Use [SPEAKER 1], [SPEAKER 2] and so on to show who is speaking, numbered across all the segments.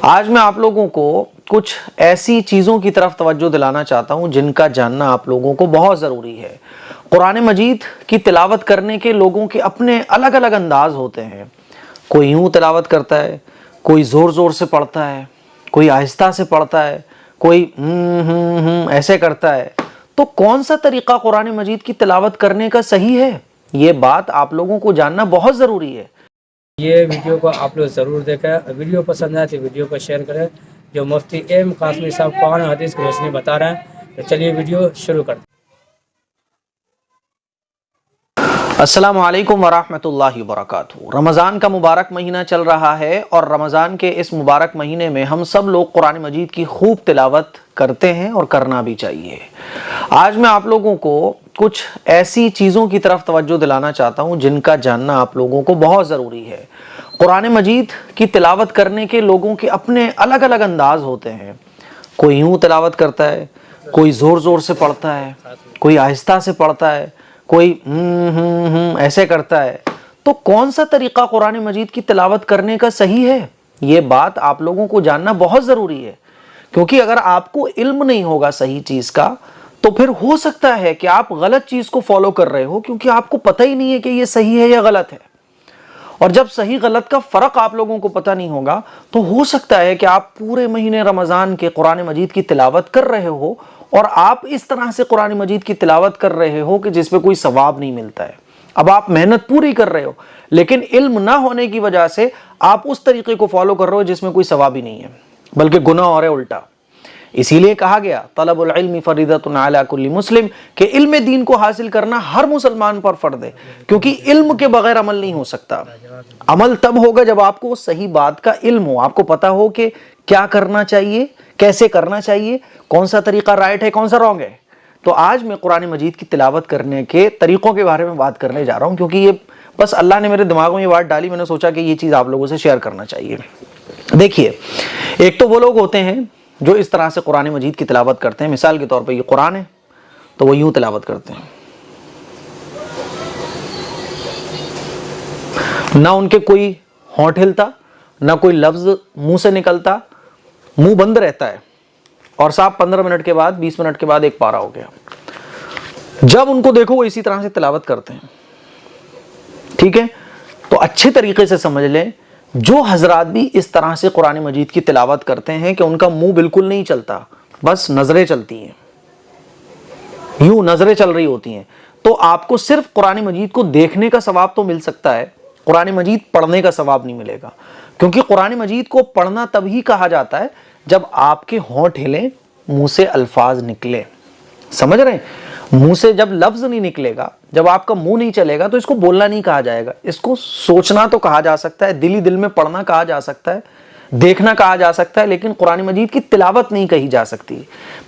[SPEAKER 1] آج میں آپ لوگوں کو کچھ ایسی چیزوں کی طرف توجہ دلانا چاہتا ہوں جن کا جاننا آپ لوگوں کو بہت ضروری ہے۔ قرآن مجید کی تلاوت کرنے کے لوگوں کے اپنے الگ الگ انداز ہوتے ہیں۔ کوئی یوں تلاوت کرتا ہے، کوئی زور زور سے پڑھتا ہے، کوئی آہستہ سے پڑھتا ہے، کوئی ایسے کرتا ہے۔ تو کون سا طریقہ قرآن مجید کی تلاوت کرنے کا صحیح ہے، یہ بات آپ لوگوں کو جاننا بہت ضروری ہے۔
[SPEAKER 2] یہ ویڈیو کو آپ لوگ ضرور دیکھیں، ویڈیو پسند آئے تو ویڈیو کو شیئر کریں۔ جو مفتی ایم قاسمی صاحب قرآن حدیث کی روشنی بتا رہے ہیں، تو چلیے ویڈیو شروع کرتے ہیں۔
[SPEAKER 1] السلام علیکم ورحمۃ اللہ وبرکاتہ۔ رمضان کا مبارک مہینہ چل رہا ہے اور رمضان کے اس مبارک مہینے میں ہم سب لوگ قرآن مجید کی خوب تلاوت کرتے ہیں اور کرنا بھی چاہیے۔ آج میں آپ لوگوں کو کچھ ایسی چیزوں کی طرف توجہ دلانا چاہتا ہوں جن کا جاننا آپ لوگوں کو بہت ضروری ہے۔ قرآن مجید کی تلاوت کرنے کے لوگوں کے اپنے الگ الگ انداز ہوتے ہیں۔ کوئی یوں تلاوت کرتا ہے، کوئی زور زور سے پڑھتا ہے، کوئی آہستہ سے پڑھتا ہے، کوئی ایسے کرتا ہے۔ تو کون سا طریقہ قرآن مجید کی تلاوت کرنے کا صحیح ہے، یہ بات آپ لوگوں کو جاننا بہت ضروری ہے۔ کیونکہ اگر آپ کو علم نہیں ہوگا صحیح چیز کا تو پھر ہو سکتا ہے کہ آپ غلط چیز کو فالو کر رہے ہو، کیونکہ آپ کو پتہ ہی نہیں ہے کہ یہ صحیح ہے یا غلط ہے۔ اور جب صحیح غلط کا فرق آپ لوگوں کو پتہ نہیں ہوگا تو ہو سکتا ہے کہ آپ پورے مہینے رمضان کے قرآن مجید کی تلاوت کر رہے ہو اور آپ اس طرح سے قرآن مجید کی تلاوت کر رہے ہو کہ جس پہ کوئی ثواب نہیں ملتا ہے۔ اب آپ محنت پوری کر رہے ہو لیکن علم نہ ہونے کی وجہ سے آپ اس طریقے کو فالو کر رہے ہو جس میں کوئی ثواب ہی نہیں ہے، بلکہ گناہ اور ہے الٹا۔ اسی لیے کہا گیا طلب العلم فریضۃ علی کل مسلم، کہ علم دین کو حاصل کرنا ہر مسلمان پر فرض ہے، کیونکہ علم کے بغیر عمل نہیں ہو سکتا۔ عمل تب ہوگا جب آپ کو صحیح بات کا علم ہو، آپ کو پتا ہو کہ کیا کرنا چاہیے، کیسے کرنا چاہیے، کون سا طریقہ رائٹ ہے، کون سا رانگ ہے۔ تو آج میں قرآن مجید کی تلاوت کرنے کے طریقوں کے بارے میں بات کرنے جا رہا ہوں، کیونکہ یہ بس اللہ نے میرے دماغ میں یہ بات ڈالی، میں نے سوچا کہ یہ چیز آپ لوگوں سے شیئر کرنا چاہیے۔ دیکھیے، ایک تو وہ لوگ ہوتے ہیں جو اس طرح سے قرآن مجید کی تلاوت کرتے ہیں، مثال کے طور پہ یہ قرآن ہے تو وہ یوں تلاوت کرتے ہیں، نہ ان کے کوئی ہونٹ ہلتا، نہ کوئی لفظ منہ سے نکلتا، منہ بند رہتا ہے، اور صاحب 15 منٹ کے بعد 20 منٹ کے بعد ایک پارہ ہو گیا۔ جب ان کو دیکھو وہ اسی طرح سے تلاوت کرتے ہیں، ٹھیک ہے؟ تو اچھے طریقے سے سمجھ لیں، جو حضرات بھی اس طرح سے قرآن مجید کی تلاوت کرتے ہیں کہ ان کا منہ بالکل نہیں چلتا، بس نظریں چلتی ہیں، یوں نظریں چل رہی ہوتی ہیں، تو آپ کو صرف قرآن مجید کو دیکھنے کا ثواب تو مل سکتا ہے، قرآن مجید پڑھنے کا ثواب نہیں ملے گا۔ کیونکہ قرآن مجید کو پڑھنا تب ہی کہا جاتا ہے جب آپ کے ہونٹ ہلیں، منہ سے الفاظ نکلے، سمجھ رہے ہیں؟ منہ سے جب لفظ نہیں نکلے گا، جب آپ کا منہ نہیں چلے گا تو اس کو بولنا نہیں کہا جائے گا، اس کو سوچنا تو کہا جا سکتا ہے، دل ہی دل میں پڑھنا کہا جا سکتا ہے، دیکھنا کہا جا سکتا ہے، لیکن قرآن مجید کی تلاوت نہیں کہی جا سکتی۔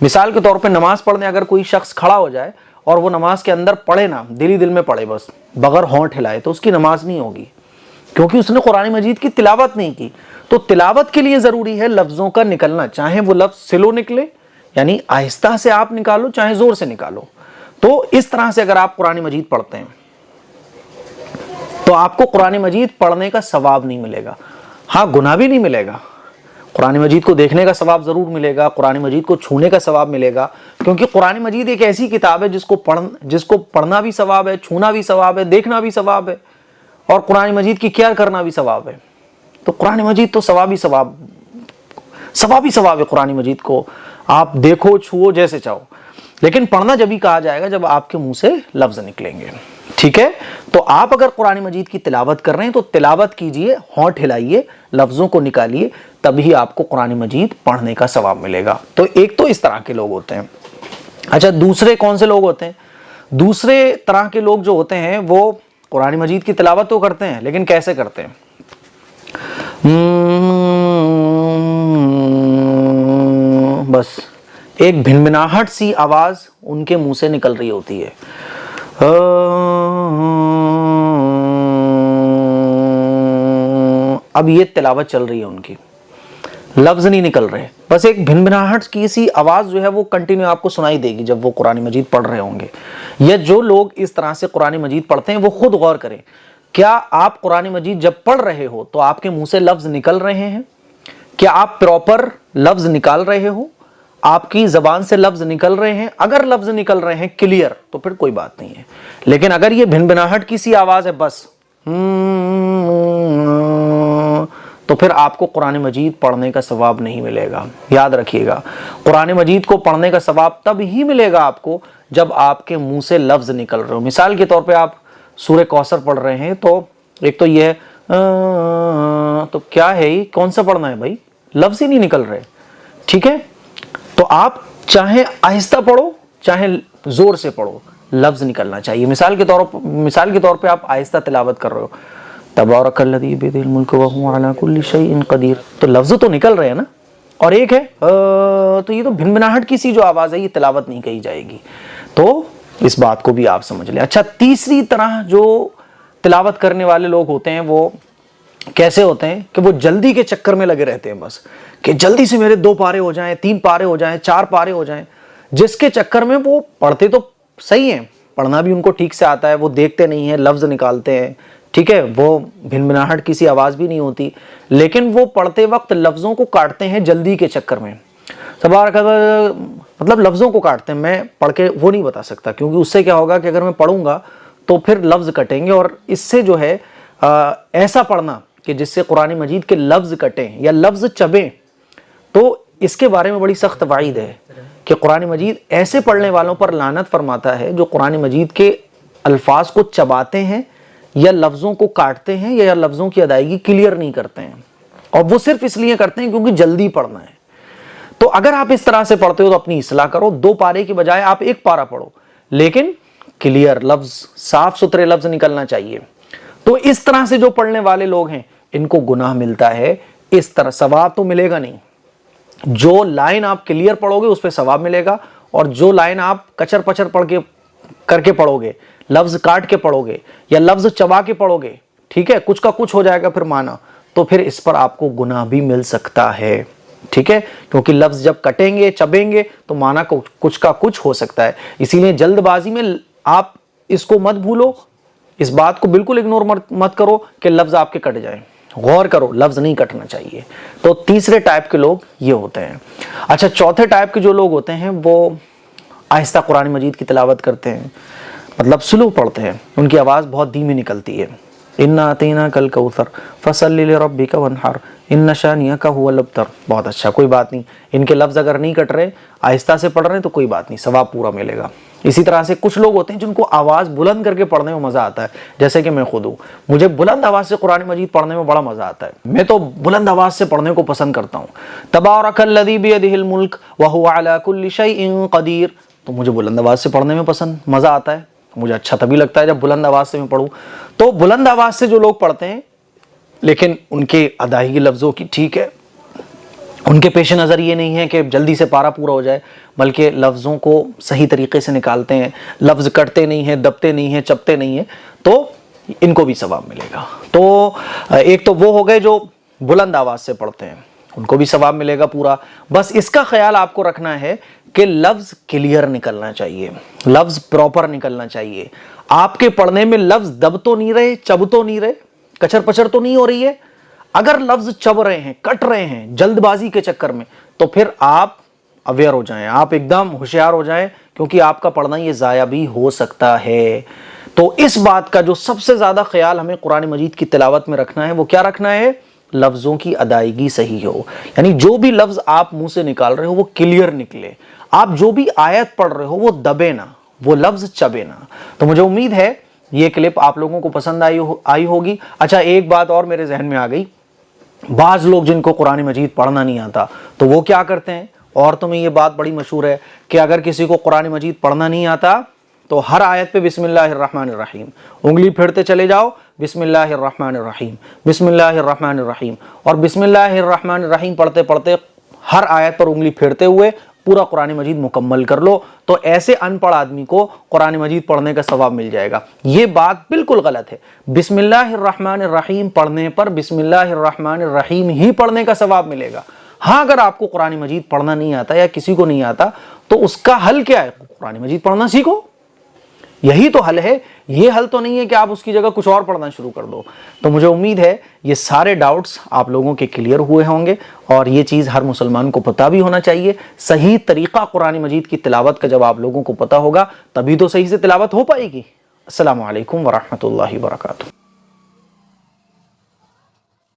[SPEAKER 1] مثال کے طور پہ نماز پڑھنے اگر کوئی شخص کھڑا ہو جائے اور وہ نماز کے اندر پڑھے نا، دل ہی دل میں پڑھے بس بغیر ہونٹ ہلائے، تو اس کی نماز نہیں ہوگی، کیونکہ اس نے قرآن مجید کی تلاوت نہیں کی۔ تو تلاوت کے لیے ضروری ہے لفظوں کا نکلنا، چاہے وہ لفظ سلو نکلے، یعنی آہستہ سے آپ نکالو، چاہے زور سے نکالو۔ تو اس طرح سے اگر آپ قرآن مجید پڑھتے ہیں تو آپ کو قرآن مجید پڑھنے کا ثواب نہیں ملے گا، ہاں گناہ بھی نہیں ملے گا۔ قرآن مجید کو دیکھنے کا ثواب ضرور ملے گا، قرآن مجید کو چھونے کا ثواب ملے گا، کیونکہ قرآن مجید ایک ایسی کتاب ہے جس کو پڑھنا بھی ثواب ہے، چھونا بھی ثواب ہے، دیکھنا بھی ثواب ہے، اور قرآن مجید کی کیئر کرنا بھی ثواب ہے۔ تو قرآن مجید تو ثواب ہی ثواب ہے۔ قرآن مجید کو آپ دیکھو، چھوؤ، جیسے چاہو، لیکن پڑھنا جب ہی کہا جائے گا جب آپ کے منہ سے لفظ نکلیں گے، ٹھیک ہے؟ تو آپ اگر قرآن مجید کی تلاوت کر رہے ہیں تو تلاوت کیجئے، ہونٹ ہلائیے، لفظوں کو نکالیے، تبھی آپ کو قرآن مجید پڑھنے کا ثواب ملے گا۔ تو ایک تو اس طرح کے لوگ ہوتے ہیں۔ اچھا، دوسرے کون سے لوگ ہوتے ہیں؟ دوسرے طرح کے لوگ جو ہوتے ہیں وہ قرآن مجید کی تلاوت تو کرتے ہیں، لیکن کیسے کرتے ہیں؟ بس ایک بھنبھناہٹ سی آواز ان کے منہ سے نکل رہی ہوتی ہے، اب یہ تلاوت چل رہی ہے ان کی، لفظ نہیں نکل رہے، بس ایک بھنبھناہٹ کی سی آواز جو ہے وہ کنٹینیو آپ کو سنائی دے گی جب وہ قرآن مجید پڑھ رہے ہوں گے۔ یا جو لوگ اس طرح سے قرآن مجید پڑھتے ہیں وہ خود غور کریں، کیا آپ قرآن مجید جب پڑھ رہے ہو تو آپ کے منہ سے لفظ نکل رہے ہیں؟ کہ آپ پراپر لفظ نکال رہے ہو, آپ کی زبان سے لفظ نکل رہے ہیں. اگر لفظ نکل رہے ہیں کلیئر تو پھر کوئی بات نہیں ہے. لیکن اگر یہ بھنبھناہٹ کی سی آواز ہے بس, تو پھر آپ کو قرآن مجید پڑھنے کا ثواب نہیں ملے گا. یاد رکھیے گا, قرآن مجید کو پڑھنے کا ثواب تب ہی ملے گا آپ کو جب آپ کے منہ سے لفظ نکل رہے ہو. مثال کے طور پہ آپ سورہ کوثر پڑھ رہے ہیں تو ایک تو یہ ہے, تو کیا ہے یہ, کون سا پڑھنا ہے بھائی, لفظ ہی نہیں نکل رہے. ٹھیک ہے, تو آپ چاہے آہستہ پڑھو چاہے زور سے پڑھو, لفظ نکلنا چاہیے. مثال کے طور پہ آپ آہستہ تلاوت کر رہے ہو, تبارک الذی بیدہ الملک وہو علی کل شیء قدیر, تو لفظ تو نکل رہے ہیں نا. اور ایک ہے تو یہ تو بھنبھناہٹ کی سی جو آواز ہے, یہ تلاوت نہیں کہی جائے گی. تو اس بات کو بھی آپ سمجھ لیں. اچھا, تیسری طرح جو تلاوت کرنے والے لوگ ہوتے ہیں وہ کیسے ہوتے ہیں کہ وہ جلدی کے چکر میں لگے رہتے ہیں, بس کہ جلدی سے میرے 2 پارے ہو جائیں, 3 پارے ہو جائیں, 4 پارے ہو جائیں, جس کے چکر میں وہ پڑھتے تو صحیح ہیں, پڑھنا بھی ان کو ٹھیک سے آتا ہے, وہ دیکھتے نہیں ہیں, لفظ نکالتے ہیں. ٹھیک ہے, وہ بھنبھناہٹ کسی آواز بھی نہیں ہوتی, لیکن وہ پڑھتے وقت لفظوں کو کاٹتے ہیں جلدی کے چکر میں. تبارک مطلب لفظوں کو کاٹتے ہیں. میں پڑھ کے وہ نہیں بتا سکتا, کیونکہ اس سے کیا ہوگا کہ اگر میں پڑھوں گا تو پھر لفظ کٹیں گے, اور اس سے جو ہے ایسا پڑھنا کہ جس سے قرآن مجید کے لفظ کٹیں یا لفظ چبیں, تو اس کے بارے میں بڑی سخت وعید ہے کہ قرآن مجید ایسے پڑھنے والوں پر لعنت فرماتا ہے جو قرآن مجید کے الفاظ کو چباتے ہیں یا لفظوں کو کاٹتے ہیں یا لفظوں کی ادائیگی کلیئر نہیں کرتے ہیں, اور وہ صرف اس لیے کرتے ہیں کیونکہ جلدی پڑھنا ہے. تو اگر آپ اس طرح سے پڑھتے ہو تو اپنی اصلاح کرو, 2 پارے کی بجائے آپ 1 پارا پڑھو, لیکن کلیئر لفظ, صاف ستھرے لفظ نکلنا چاہیے. تو اس طرح سے جو پڑھنے والے لوگ ہیں ان کو گناہ ملتا ہے. اس طرح ثواب تو ملے گا نہیں. جو لائن آپ کلیئر پڑھو گے اس پہ ثواب ملے گا, اور جو لائن آپ کچر پچر کر کے پڑھو گے, لفظ کاٹ کے پڑھو گے یا لفظ چبا کے پڑھو گے, ٹھیک ہے, کچھ کا کچھ ہو جائے گا پھر مانا, تو پھر اس پر آپ کو گناہ بھی مل سکتا ہے. ٹھیک ہے, کیونکہ لفظ جب کٹیں گے چبیں گے تو مانا کچھ کا کچھ ہو سکتا ہے. اسی لیے جلد بازی میں آپ اس کو مت بھولو, اس بات کو بالکل اگنور مت کرو کہ لفظ آپ کے کٹ جائیں. غور کرو, لفظ نہیں کٹنا چاہیے. تو تیسرے ٹائپ کے لوگ یہ ہوتے ہیں. اچھا, چوتھے ٹائپ کے جو لوگ ہوتے ہیں وہ آہستہ قرآن مجید کی تلاوت کرتے ہیں, مطلب سلو پڑھتے ہیں, ان کی آواز بہت دھیمی نکلتی ہے. اِنَّا أَعْطَيْنَاكَ الْكَوْثَرَ فَصَلِّ لِرَبِّكَ وَانْحَرْ إِنَّ شَانِئَكَ هُوَ الْأَبْتَرُ. بہت اچھا, کوئی بات نہیں, ان کے لفظ اگر نہیں کٹ رہے, آہستہ سے پڑھ رہے ہیں تو کوئی بات نہیں, ثواب پورا ملے گا. اسی طرح سے کچھ لوگ ہوتے ہیں جن کو آواز بلند کر کے پڑھنے میں مزہ آتا ہے, جیسے کہ میں خود ہوں. مجھے بلند آواز سے قرآن مجید پڑھنے میں بڑا مزہ آتا ہے, میں تو بلند آواز سے پڑھنے کو پسند کرتا ہوں. تبارک الذی بیدہ الملک وہو علی کل شیء قدیر, تو مجھے بلند آواز سے پڑھنے میں پسند مزہ آتا ہے. مجھے اچھا تبھی لگتا ہے جب بلند آواز سے میں پڑھوں. تو بلند آواز سے جو لوگ پڑھتے ہیں لیکن ان کے ادائیگی لفظوں کی ٹھیک ہے, ان کے پیش نظر یہ نہیں ہے کہ جلدی سے پارا پورا ہو جائے, بلکہ لفظوں کو صحیح طریقے سے نکالتے ہیں, لفظ کٹتے نہیں ہیں, دبتے نہیں ہیں, چپتے نہیں ہیں, تو ان کو بھی ثواب ملے گا. تو ایک تو وہ ہو گئے جو بلند آواز سے پڑھتے ہیں, ان کو بھی ثواب ملے گا پورا. بس اس کا خیال آپ کو رکھنا ہے کہ لفظ کلیئر نکلنا چاہیے, لفظ پراپر نکلنا چاہیے. آپ کے پڑھنے میں لفظ دب تو نہیں رہے, چب تو نہیں رہے, کچر پچر تو نہیں ہو رہی ہے. اگر لفظ چب رہے ہیں, کٹ رہے ہیں جلد بازی کے چکر میں, تو پھر آپ اویئر ہو جائیں, آپ ایک دم ہوشیار ہو جائیں, کیونکہ آپ کا پڑھنا یہ ضائع بھی ہو سکتا ہے. تو اس بات کا جو سب سے زیادہ خیال ہمیں قرآن مجید کی تلاوت میں رکھنا ہے وہ کیا رکھنا ہے, لفظوں کی ادائیگی صحیح ہو. یعنی جو بھی لفظ آپ منہ سے نکال رہے ہو وہ کلیئر نکلے. آپ جو بھی آیت پڑھ رہے ہو وہ دبے نہ, وہ لفظ چبے نہ. تو مجھے امید ہے یہ کلپ آپ لوگوں کو پسند آئی ہوگی. اچھا, ایک بات اور میرے ذہن میں آ گئی. بعض لوگ جن کو قرآن مجید پڑھنا نہیں آتا تو وہ کیا کرتے ہیں, عورتوں میں یہ بات بڑی مشہور ہے کہ اگر کسی کو قرآن مجید پڑھنا نہیں آتا تو ہر آیت پہ بسم اللہ الرحمن الرحیم انگلی پھیرتے چلے جاؤ, بسم اللہ الرحمن الرحیم, بسم اللہ الرحمن الرحیم, اور بسم اللہ الرحمن الرحیم پڑھتے پڑھتے ہر آیت پر انگلی پھیرتے ہوئے پورا قرآن مجید مکمل کر لو. تو ایسے ان پڑھ آدمی کو قرآن مجید پڑھنے کا ثواب مل جائے گا. یہ بات بالکل غلط ہے. بسم اللہ الرحمن الرحیم پڑھنے پر بسم اللہ الرحمن الرحیم ہی پڑھنے کا ثواب ملے گا. ہاں, اگر آپ کو قرآن مجید پڑھنا نہیں آتا یا کسی کو نہیں آتا تو اس کا حل کیا ہے, قرآن مجید پڑھنا سیکھو. یہی تو حل ہے، یہ حل تو نہیں ہے کہ آپ اس کی جگہ کچھ اور پڑھنا شروع کر دو۔ تو مجھے امید ہے یہ سارے ڈاؤٹس آپ لوگوں کے کلیئر ہوئے ہوں گے، اور یہ چیز ہر مسلمان کو پتہ بھی ہونا چاہیے۔ صحیح طریقہ قرآن مجید کی تلاوت کا جب آپ لوگوں کو پتہ ہوگا تبھی تو صحیح سے تلاوت ہو پائے گی۔ السلام علیکم ورحمۃ اللہ وبرکاتہ۔